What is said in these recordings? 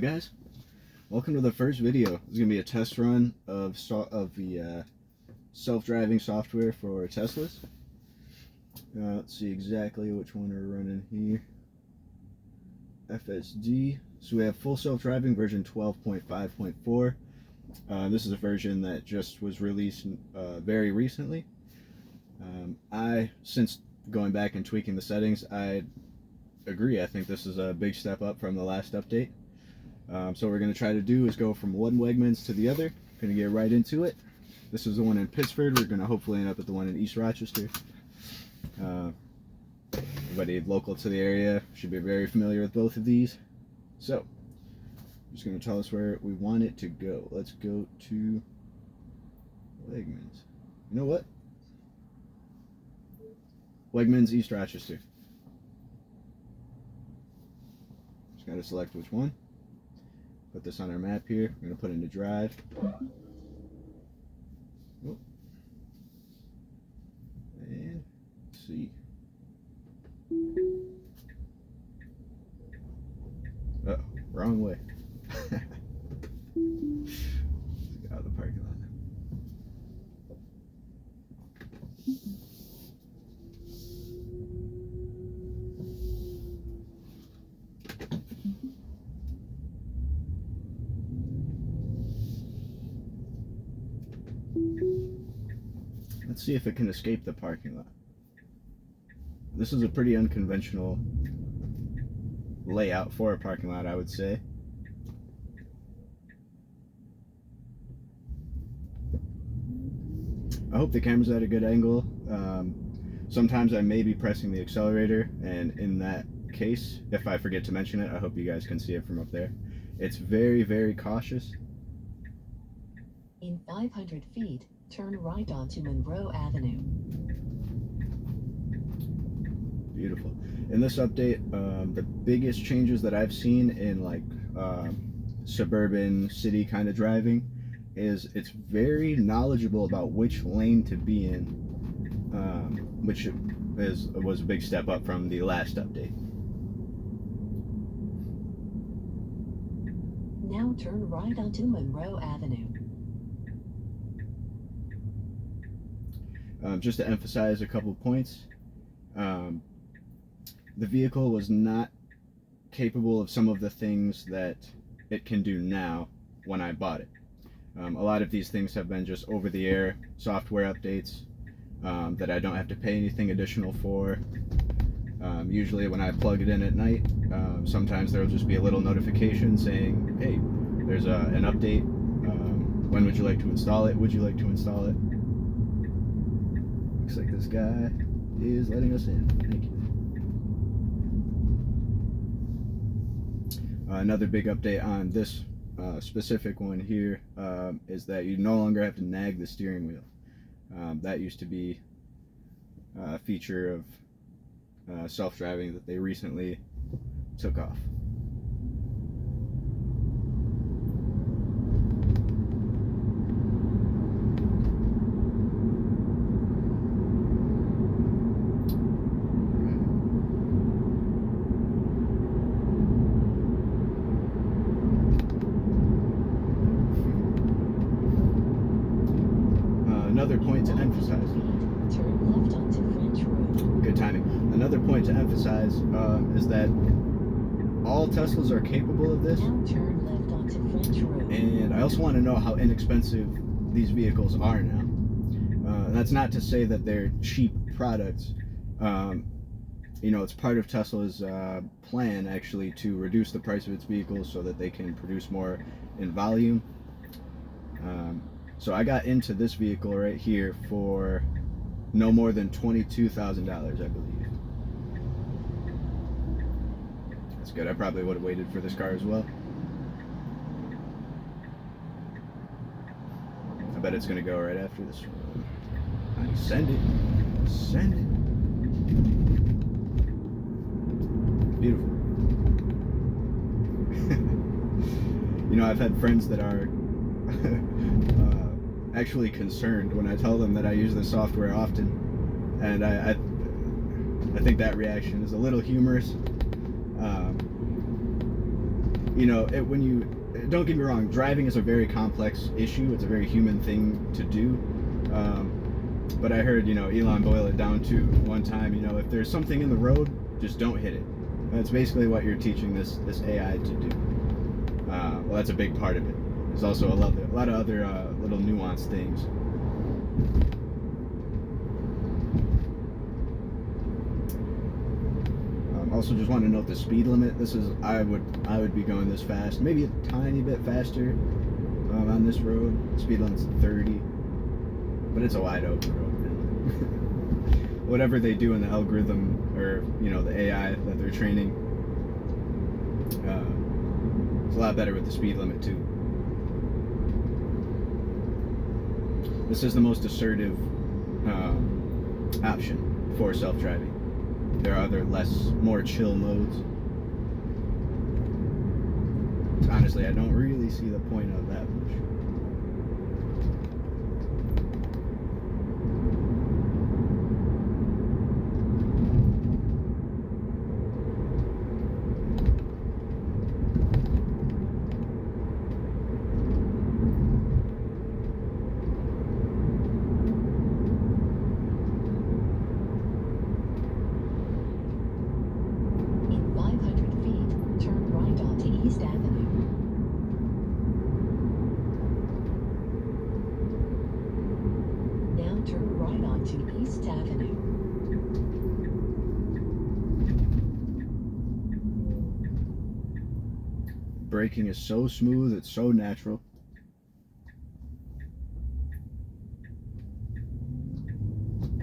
guys? Welcome to the first video. This is going to be a test run of the self-driving software for Teslas. Let's see exactly which one we're running here. FSD. So we have full self-driving version 12.5.4. This is a version that just was released very recently. Since going back and tweaking the settings, I agree. I think this is a big step up from the last update. So what we're going to try to do is go from one Wegmans to the other. Going to get right into it. This is the one in Pittsford. We're going to hopefully end up at the one in East Rochester. Everybody local to the area should be very familiar with both of these. So, just going to tell us where we want it to go. Let's go to Wegmans. You know what? Wegmans, East Rochester. Just got to select which one. Put this on our map here. We're going to put it into drive. Oh. And let's see. Oh, wrong way. Let's get out of the parking lot. Let's see if it can escape the parking lot. This is a pretty unconventional layout for a parking lot, I would say. I hope the camera's at a good angle. Sometimes I may be pressing the accelerator, and in that case, if I forget to mention it, I hope you guys can see it from up there. It's very, very cautious. In 500 feet, turn right onto Monroe Avenue. Beautiful. In this update, the biggest changes that I've seen in like suburban city kind of driving is it's very knowledgeable about which lane to be in, which was a big step up from the last update. Now turn right onto Monroe Avenue. Just to emphasize a couple points, the vehicle was not capable of some of the things that it can do now when I bought it. A lot of these things have been just over-the-air software updates that I don't have to pay anything additional for. Usually when I plug it in at night, sometimes there will just be a little notification saying, hey, there's an update. When would you like to install it? Would you like to install it? Looks like this guy is letting us in. Thank you. Another big update on this specific one here is that you no longer have to nag the steering wheel. That used to be a feature of self-driving that they recently took off. Another point to emphasize. Turn left onto French Road. Good timing. Another point to emphasize is that all Teslas are capable of this. Now turn left onto French Road. And I also want to know how inexpensive these vehicles are now. That's not to say that they're cheap products. You know, it's part of Tesla's plan actually to reduce the price of its vehicles so that they can produce more in volume. So I got into this vehicle right here for no more than $22,000, I believe. That's good. I probably would have waited for this car as well. I bet it's going to go right after this one. Honey, send it. Send it. Beautiful. You know, I've had friends that are actually concerned when I tell them that I use this software often, and I think that reaction is a little humorous. you know, when you don't get me wrong, driving is a very complex issue. It's a very human thing to do. But I heard, you know, Elon boil it down to one time, you know, if there's something in the road, just don't hit it. That's basically what you're teaching this AI to do. Well, that's a big part of it. There's also a lot of other little nuanced things. Also, just want to note the speed limit. This is I would be going this fast, maybe a tiny bit faster on this road. Speed limit's 30, but it's a wide open road. Whatever they do in the algorithm, or you know, the AI that they're training, it's a lot better with the speed limit too. This is the most assertive option for self-driving. There are other more chill modes. Honestly, I don't really see the point of that much. In 500 feet, turn right onto East Avenue. Now turn right onto East Avenue. Braking is so smooth, it's so natural.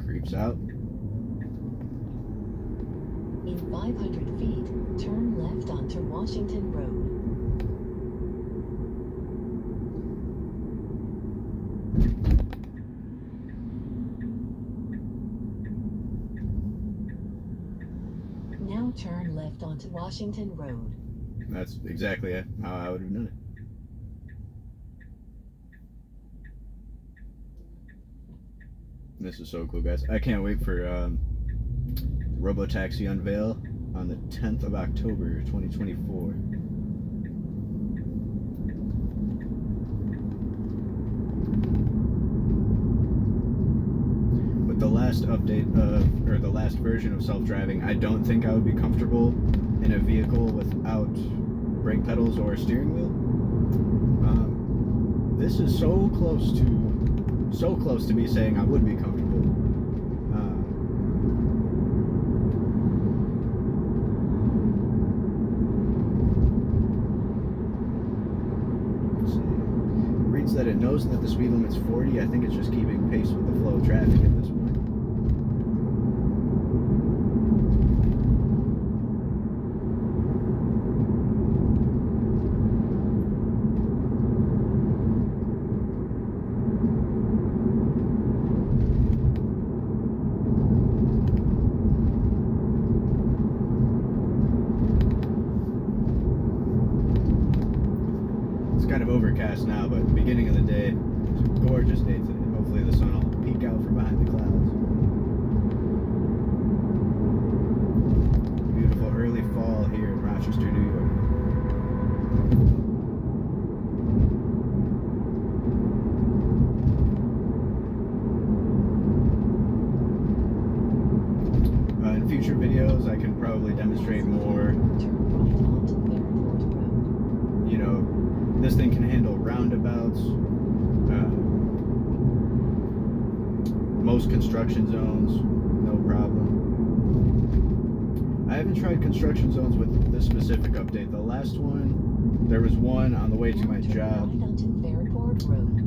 Creeps out. In 500 feet, turn left onto Washington Road. Now turn left onto Washington Road. That's exactly how I would have done it. This is so cool, guys. I can't wait for Robotaxi unveil on the 10th of October, 2024. With the last update or the last version of self-driving, I don't think I would be comfortable in a vehicle without brake pedals or a steering wheel. This is so close to me saying I would be comfortable. Reads that it knows that the speed limit's 40. I think it's just keeping pace with the flow of traffic at this point. Kind of overcast now, but the beginning of the day, it's a gorgeous day today. Hopefully the sun will peek out from behind the clouds. Beautiful early fall here in Rochester, New York. In future videos, I can probably demonstrate more. You know, this thing can handle roundabouts, most construction zones, no problem. I haven't tried construction zones with this specific update. The last one, there was one on the way to my job,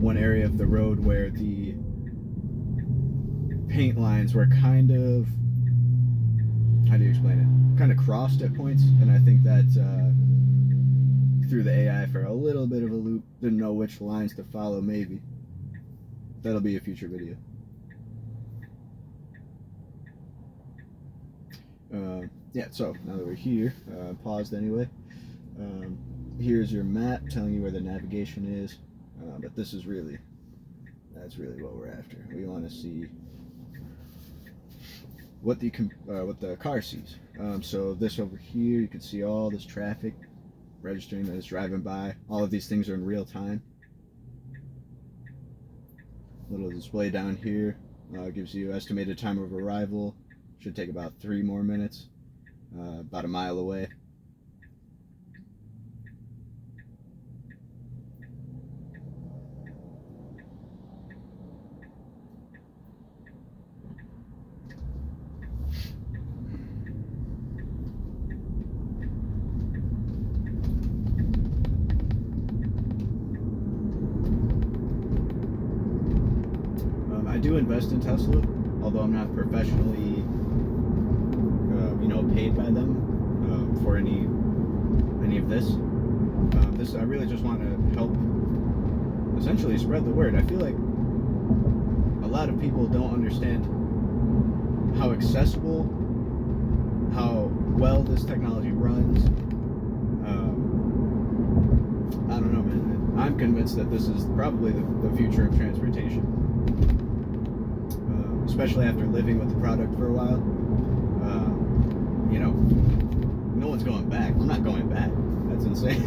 one area of the road where the paint lines were kind of, how do you explain it? Kind of crossed at points, and I think that threw the AI for a little bit of a loop. Didn't know which lines to follow, maybe. That'll be a future video. Yeah, so now that we're here, paused anyway. Here's your map telling you where the navigation is, but this is really, that's really what we're after. We want to see what the car sees. So this over here, you can see all this traffic. registering that it's driving by. All of these things are in real time. Little display down here gives you estimated time of arrival. Should take about 3 more minutes. About a mile away. I do invest in Tesla, although I'm not professionally, paid by them for any of this. I really just want to help, essentially spread the word. I feel like a lot of people don't understand how accessible, how well this technology runs. I don't know, man. I'm convinced that this is probably the future of transportation. Especially after living with the product for a while. No one's going back. I'm not going back. That's insane.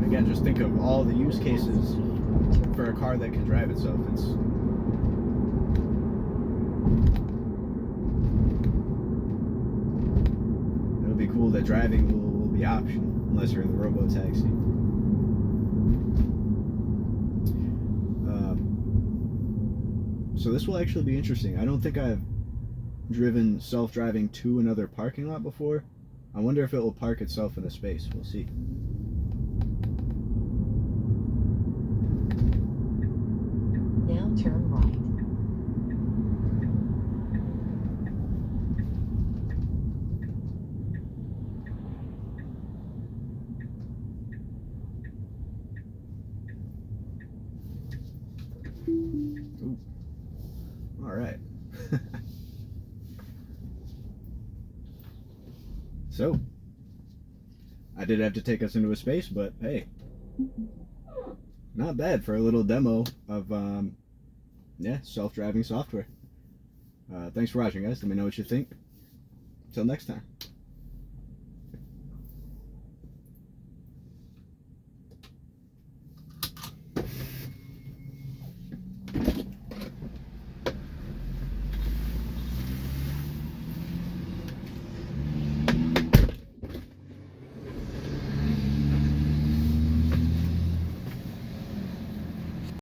Again, just think of all the use cases for a car that can drive itself. It'll be cool that driving will be optional unless you're in the robo-taxi. So this will actually be interesting. I don't think I've driven self-driving to another parking lot before. I wonder if it will park itself in a space. We'll see. Now turn right. Ooh. All right. So, I did have to take us into a space, but hey, not bad for a little demo of self-driving software. Thanks for watching, guys. Let me know what you think. Till next time.